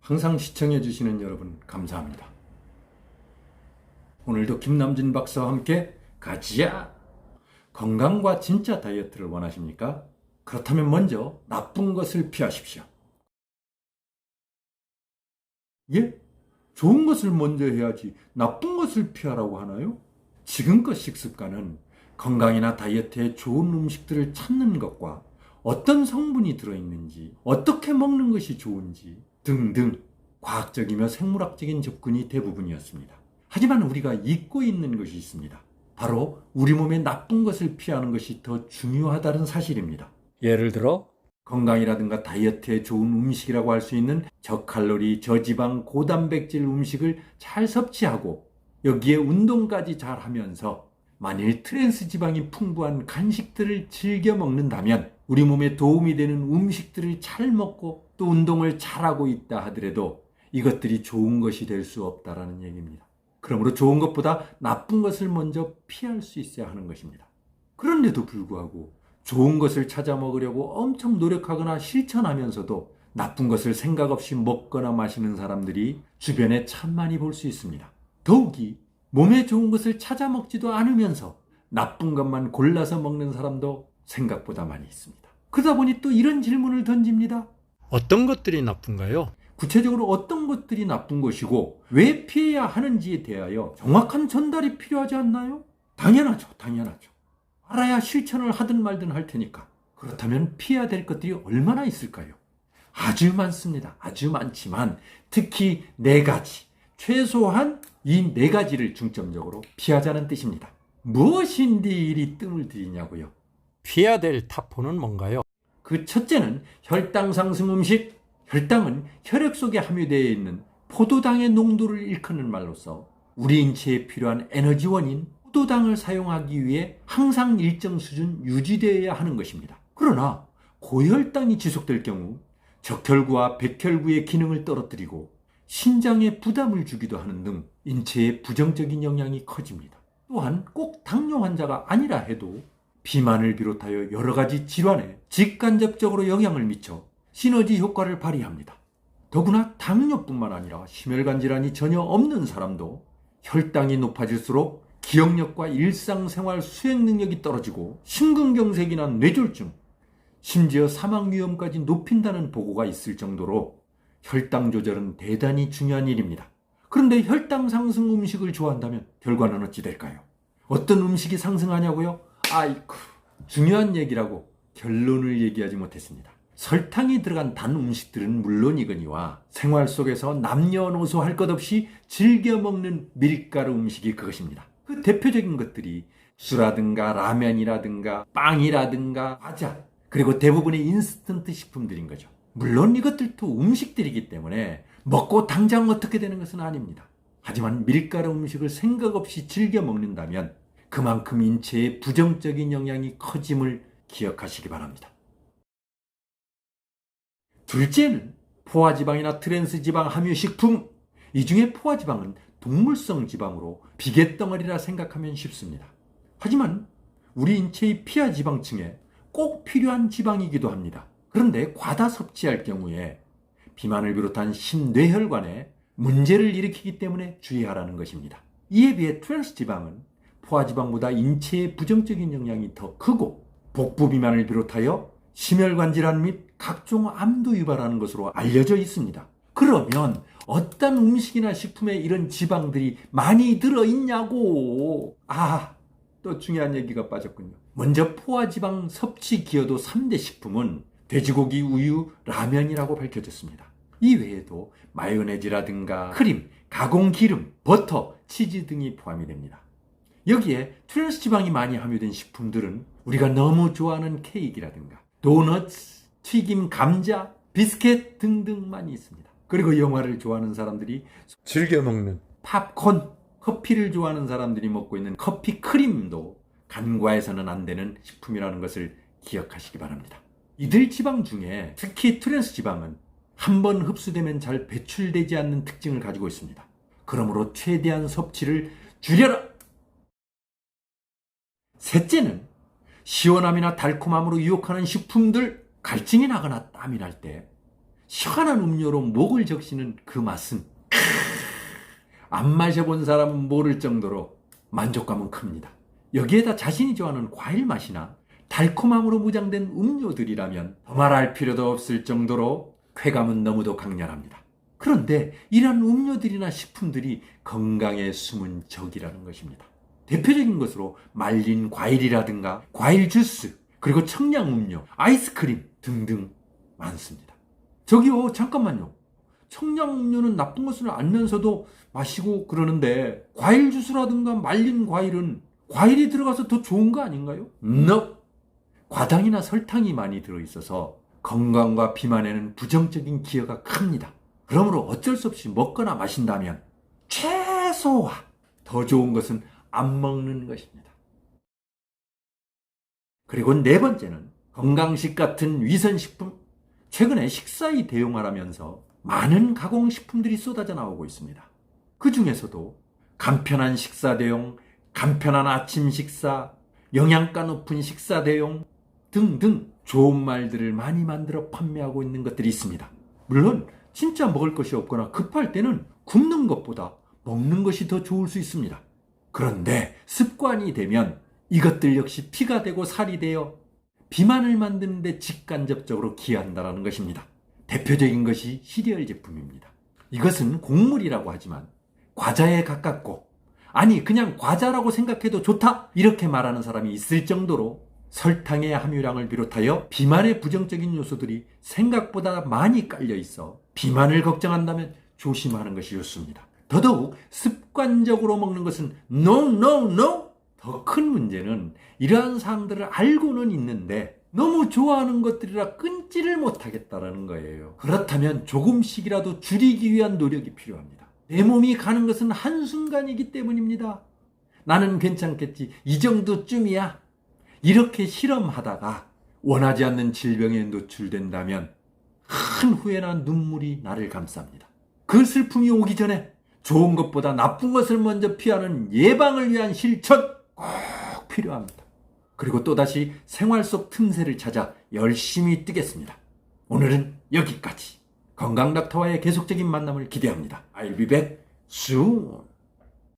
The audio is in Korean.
항상 시청해주시는 여러분 감사합니다. 오늘도 김남진 박사와 함께 가지야! 건강과 진짜 다이어트를 원하십니까? 그렇다면 먼저 나쁜 것을 피하십시오. 예? 좋은 것을 먼저 해야지 나쁜 것을 피하라고 하나요? 지금껏 식습관은 건강이나 다이어트에 좋은 음식들을 찾는 것과 어떤 성분이 들어있는지, 어떻게 먹는 것이 좋은지 등등 과학적이며 생물학적인 접근이 대부분이었습니다. 하지만 우리가 잊고 있는 것이 있습니다. 바로 우리 몸에 나쁜 것을 피하는 것이 더 중요하다는 사실입니다. 예를 들어 건강이라든가 다이어트에 좋은 음식이라고 할 수 있는 저칼로리, 저지방, 고단백질 음식을 잘 섭취하고 여기에 운동까지 잘 하면서 만일 트랜스 지방이 풍부한 간식들을 즐겨 먹는다면 우리 몸에 도움이 되는 음식들을 잘 먹고 또 운동을 잘하고 있다 하더라도 이것들이 좋은 것이 될 수 없다라는 얘기입니다. 그러므로 좋은 것보다 나쁜 것을 먼저 피할 수 있어야 하는 것입니다. 그런데도 불구하고 좋은 것을 찾아 먹으려고 엄청 노력하거나 실천하면서도 나쁜 것을 생각 없이 먹거나 마시는 사람들이 주변에 참 많이 볼 수 있습니다. 더욱이 몸에 좋은 것을 찾아 먹지도 않으면서 나쁜 것만 골라서 먹는 사람도 생각보다 많이 있습니다. 그러다 보니 또 이런 질문을 던집니다. 어떤 것들이 나쁜가요? 구체적으로 어떤 것들이 나쁜 것이고 왜 피해야 하는지에 대하여 정확한 전달이 필요하지 않나요? 당연하죠. 알아야 실천을 하든 말든 할 테니까. 그렇다면 피해야 될 것들이 얼마나 있을까요? 아주 많습니다. 아주 많지만 특히 4가지, 최소한 이 4가지를 중점적으로 피하자는 뜻입니다. 무엇인데 이리 뜸을 들이냐고요? 피해야 될 탑4는 뭔가요? 그 첫째는 혈당 상승 음식. 혈당은 혈액 속에 함유되어 있는 포도당의 농도를 일컫는 말로서 우리 인체에 필요한 에너지원인 포도당을 사용하기 위해 항상 일정 수준 유지되어야 하는 것입니다. 그러나 고혈당이 지속될 경우 적혈구와 백혈구의 기능을 떨어뜨리고 신장에 부담을 주기도 하는 등 인체에 부정적인 영향이 커집니다. 또한 꼭 당뇨 환자가 아니라 해도 비만을 비롯하여 여러 가지 질환에 직간접적으로 영향을 미쳐 시너지 효과를 발휘합니다. 더구나 당뇨뿐만 아니라 심혈관 질환이 전혀 없는 사람도 혈당이 높아질수록 기억력과 일상생활 수행 능력이 떨어지고 심근경색이나 뇌졸중, 심지어 사망 위험까지 높인다는 보고가 있을 정도로 혈당 조절은 대단히 중요한 일입니다. 그런데 혈당 상승 음식을 좋아한다면 결과는 어찌 될까요? 어떤 음식이 상승하냐고요? 아이쿠, 중요한 얘기라고 결론을 얘기하지 못했습니다. 설탕이 들어간 단 음식들은 물론이거니와 생활 속에서 남녀노소 할 것 없이 즐겨 먹는 밀가루 음식이 그것입니다. 그 대표적인 것들이 수라든가 라면이라든가 빵이라든가 과자, 그리고 대부분의 인스턴트 식품들인 거죠. 물론 이것들도 음식들이기 때문에 먹고 당장 어떻게 되는 것은 아닙니다. 하지만 밀가루 음식을 생각 없이 즐겨 먹는다면 그만큼 인체에 부정적인 영향이 커짐을 기억하시기 바랍니다. 둘째는 포화지방이나 트랜스지방 함유 식품. 이 중에 포화지방은 동물성 지방으로 비계덩어리라 생각하면 쉽습니다. 하지만 우리 인체의 피하지방층에 꼭 필요한 지방이기도 합니다. 그런데 과다 섭취할 경우에 비만을 비롯한 심뇌혈관에 문제를 일으키기 때문에 주의하라는 것입니다. 이에 비해 트랜스지방은 포화지방보다 인체에 부정적인 영향이 더 크고 복부 비만을 비롯하여 심혈관 질환 및 각종 암도 유발하는 것으로 알려져 있습니다. 그러면 어떤 음식이나 식품에 이런 지방들이 많이 들어있냐고. 또 중요한 얘기가 빠졌군요. 먼저 포화지방 섭취 기여도 3대 식품은 돼지고기, 우유, 라면이라고 밝혀졌습니다. 이 외에도 마요네즈라든가 크림, 가공기름, 버터, 치즈 등이 포함이 됩니다. 여기에 트랜스지방이 많이 함유된 식품들은 우리가 너무 좋아하는 케이크라든가 도넛, 튀김, 감자, 비스켓 등등 많이 있습니다. 그리고 영화를 좋아하는 사람들이 즐겨 먹는 팝콘, 커피를 좋아하는 사람들이 먹고 있는 커피 크림도 간과해서는 안 되는 식품이라는 것을 기억하시기 바랍니다. 이들 지방 중에 특히 트랜스 지방은 한번 흡수되면 잘 배출되지 않는 특징을 가지고 있습니다. 그러므로 최대한 섭취를 줄여라! 셋째는 시원함이나 달콤함으로 유혹하는 식품들. 갈증이 나거나 땀이 날 때 시원한 음료로 목을 적시는 그 맛은 안 마셔본 사람은 모를 정도로 만족감은 큽니다. 여기에다 자신이 좋아하는 과일 맛이나 달콤함으로 무장된 음료들이라면 더 말할 필요도 없을 정도로 쾌감은 너무도 강렬합니다. 그런데 이러한 음료들이나 식품들이 건강에 숨은 적이라는 것입니다. 대표적인 것으로 말린 과일이라든가 과일 주스, 그리고 청량음료, 아이스크림 등등 많습니다. 저기요, 잠깐만요. 청량음료는 나쁜 것을 알면서도 마시고 그러는데 과일 주스라든가 말린 과일은 과일이 들어가서 더 좋은 거 아닌가요? No! 과당이나 설탕이 많이 들어있어서 건강과 비만에는 부정적인 기여가 큽니다. 그러므로 어쩔 수 없이 먹거나 마신다면 최소화 더 좋은 것은 안 먹는 것입니다. 그리고 네 번째는 건강식 같은 위선식품. 최근에 식사에 대용하라면서 많은 가공식품들이 쏟아져 나오고 있습니다. 그 중에서도 간편한 식사 대용, 간편한 아침 식사, 영양가 높은 식사 대용 등등 좋은 말들을 많이 만들어 판매하고 있는 것들이 있습니다. 물론 진짜 먹을 것이 없거나 급할 때는 굶는 것보다 먹는 것이 더 좋을 수 있습니다. 그런데 습관이 되면 이것들 역시 피가 되고 살이 되어 비만을 만드는 데 직간접적으로 기여한다는 것입니다. 대표적인 것이 시리얼 제품입니다. 이것은 곡물이라고 하지만 과자에 가깝고, 아니 그냥 과자라고 생각해도 좋다 이렇게 말하는 사람이 있을 정도로 설탕의 함유량을 비롯하여 비만의 부정적인 요소들이 생각보다 많이 깔려 있어 비만을 걱정한다면 조심하는 것이 좋습니다. 더더욱 습관적으로 먹는 것은 no, no, no! 더 큰 문제는 이러한 사항들을 알고는 있는데 너무 좋아하는 것들이라 끊지를 못하겠다는 거예요. 그렇다면 조금씩이라도 줄이기 위한 노력이 필요합니다. 내 몸이 가는 것은 한순간이기 때문입니다. 나는 괜찮겠지, 이 정도쯤이야, 이렇게 실험하다가 원하지 않는 질병에 노출된다면 큰 후회나 눈물이 나를 감쌉니다. 그 슬픔이 오기 전에 좋은 것보다 나쁜 것을 먼저 피하는 예방을 위한 실천 꼭 필요합니다. 그리고 또다시 생활 속 틈새를 찾아 열심히 뛰겠습니다. 오늘은 여기까지. 건강 닥터와의 계속적인 만남을 기대합니다. I'll be back soon.